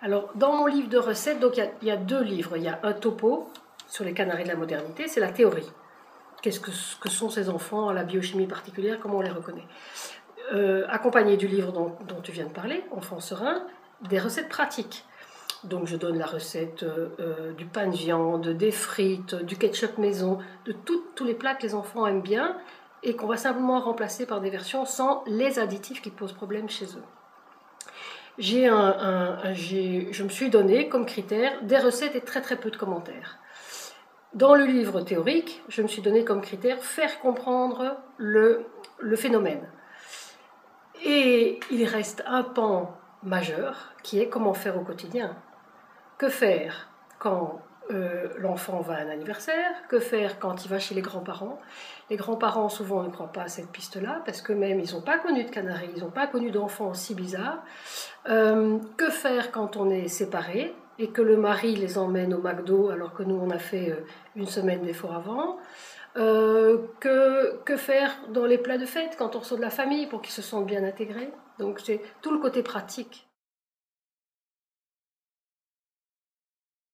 Alors, dans mon livre de recettes, donc il y a deux livres. Il y a un topo sur les canaris de la modernité, c'est la théorie. Qu'est-ce que sont ces enfants, la biochimie particulière, comment on les reconnaît. Accompagné du livre dont tu viens de parler, Enfant serein, des recettes pratiques. Donc je donne la recette du pain de viande, des frites, du ketchup maison, de tous les plats que les enfants aiment bien et qu'on va simplement remplacer par des versions sans les additifs qui posent problème chez eux. Je me suis donné comme critère des recettes et très très peu de commentaires. Dans le livre théorique, je me suis donné comme critère faire comprendre le phénomène. Et il reste un pan majeur qui est comment faire au quotidien. Que faire quand l'enfant va à un anniversaire? Que faire quand il va chez les grands-parents? Les grands-parents souvent ne croient pas à cette piste-là parce que même ils n'ont pas connu de canaris, ils n'ont pas connu d'enfants aussi bizarres. Que faire quand on est séparé et que le mari les emmène au McDo alors que nous on a fait une semaine d'efforts avant? Que faire dans les plats de fête quand on sort de la famille pour qu'ils se sentent bien intégrés? Donc c'est tout le côté pratique.